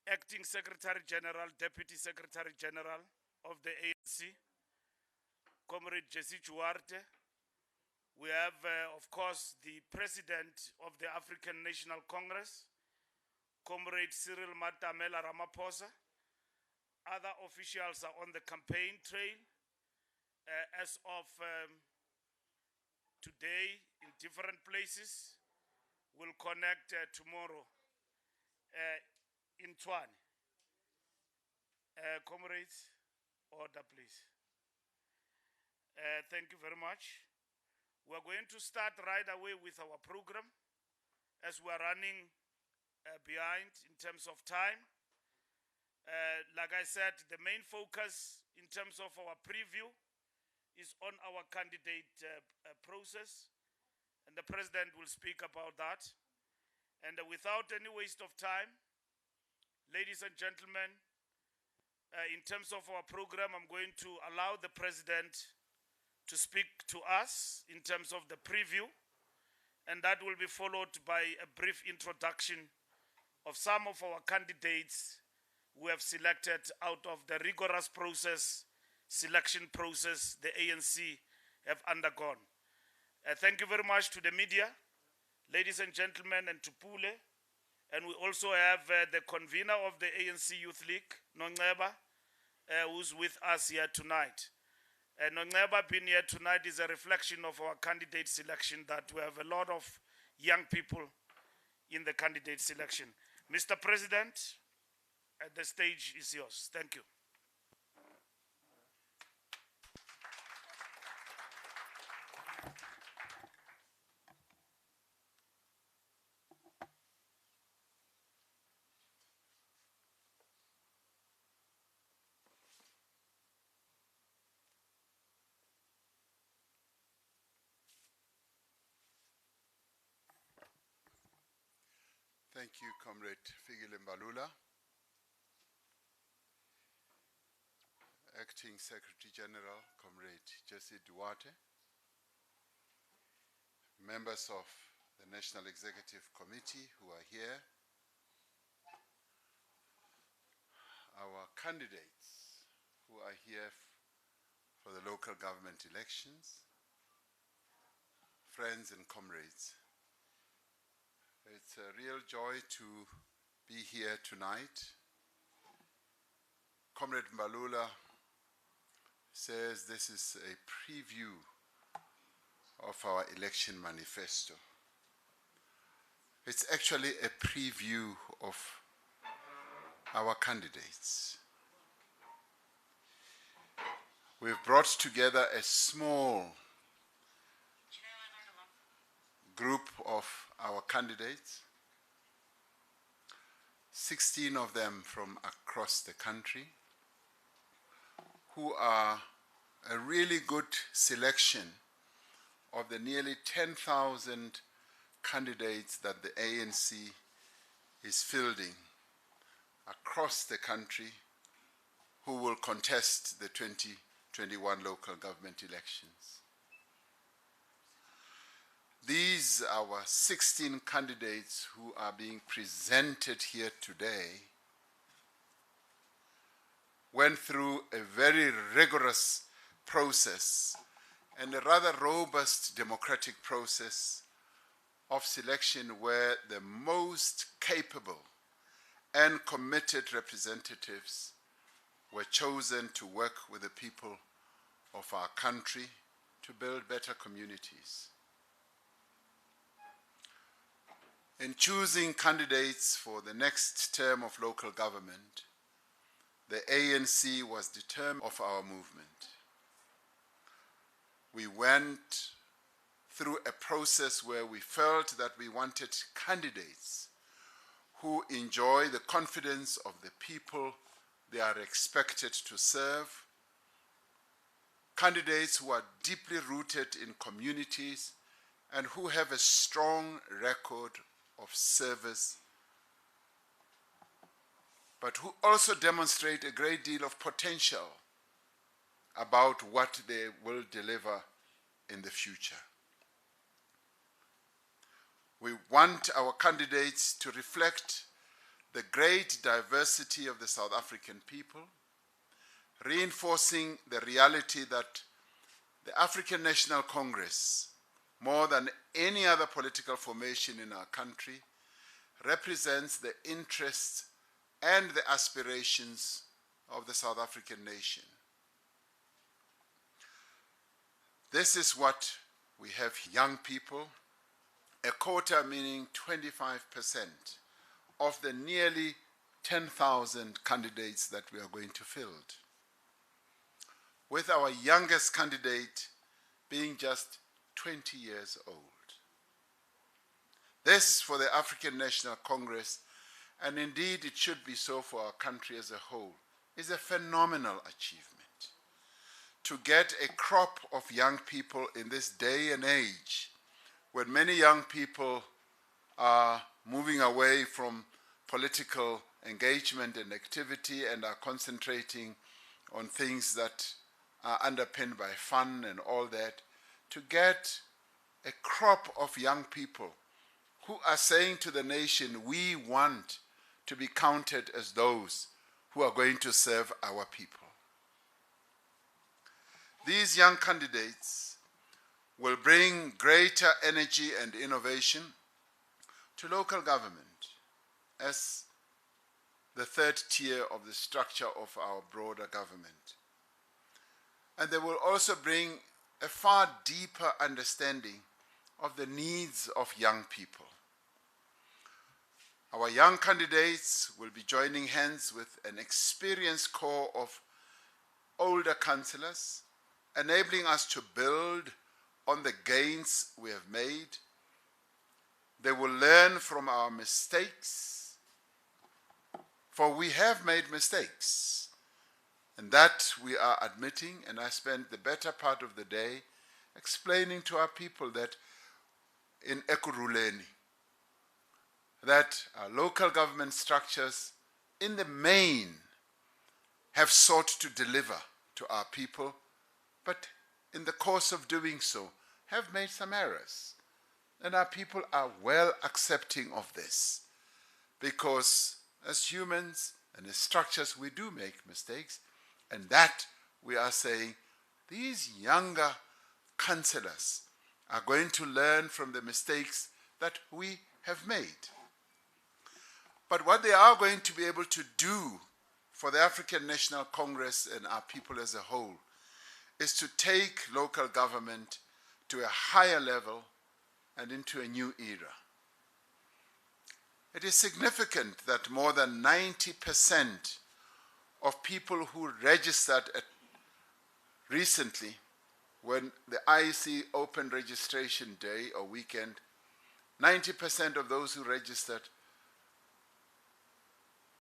Acting Secretary General, Deputy Secretary General of the ANC, Comrade Jesse Duarte. We have, of course, the President of the African National Congress, Comrade CYRIL RAMAPHOSA. Other officials are on the campaign trail. As of today, in different places, we'll connect tomorrow in Tshwane. Comrades, order please. Thank you very much. We're going to start right away with our program as we're running behind in terms of time. Like I said, the main focus in terms of our preview is on our candidate process, and the President will speak about that. And without any waste of time, ladies and gentlemen, in terms of our program, I'm going to allow the President to speak to us in terms of the preview, and that will be followed by a brief introduction of some of our candidates who have selected out of the rigorous selection process the ANC have undergone. Thank you very much to the media, ladies and gentlemen, and to Pule. And we also have the convener of the ANC Youth League, Nongeba, who's with us here tonight. Nongeba being here tonight is a reflection of our candidate selection, that we have a lot of young people in the candidate selection. Mr. President, the stage is yours. Thank you. Thank you, Comrade Mbalula. Acting Secretary General, Comrade Jesse Duarte. Members of the National Executive Committee who are here. Our candidates who are here for the local government elections. Friends and comrades. It's a real joy to be here tonight. Comrade Mbalula says this is a preview of our election manifesto. It's actually a preview of our candidates. We've brought together a small group of our candidates, 16 of them from across the country, who are a really good selection of the nearly 10,000 candidates that the ANC is fielding across the country who will contest the 2021 local government elections. These are our 16 candidates who are being presented here today, went through a very rigorous process and a rather robust democratic process of selection where the most capable and committed representatives were chosen to work with the people of our country to build better communities. In choosing candidates for the next term of local government, the ANC was determined of our movement. We went through a process where we felt that we wanted candidates who enjoy the confidence of the people they are expected to serve, candidates who are deeply rooted in communities and who have a strong record of service, but who also demonstrate a great deal of potential about what they will deliver in the future. We want our candidates to reflect the great diversity of the South African people, reinforcing the reality that the African National Congress, more than any other political formation in our country, represents the interests and the aspirations of the South African nation. This is what we have: young people, a quota meaning 25% of the nearly 10,000 candidates that we are going to field, with our youngest candidate being just 20 years old. This, for the African National Congress, and indeed it should be so for our country as a whole, is a phenomenal achievement. To get a crop of young people in this day and age, when many young people are moving away from political engagement and activity and are concentrating on things that are underpinned by fun and all that, to get a crop of young people who are saying to the nation, we want to be counted as those who are going to serve our people. These young candidates will bring greater energy and innovation to local government as the third tier of the structure of our broader government. And they will also bring a far deeper understanding of the needs of young people. Our young candidates will be joining hands with an experienced core of older councillors, enabling us to build on the gains we have made. They will learn from our mistakes, for we have made mistakes, and that we are admitting. And I spent the better part of the day explaining to our people that in Ekurhuleni, that our local government structures in the main have sought to deliver to our people, but in the course of doing so have made some errors. And our people are well accepting of this, because as humans and as structures we do make mistakes, and that we are saying these younger councillors are going to learn from the mistakes that we have made. But what they are going to be able to do for the African National Congress and our people as a whole is to take local government to a higher level and into a new era. It is significant that more than 90% of people who registered recently, when the IEC opened registration day or weekend, 90% of those who registered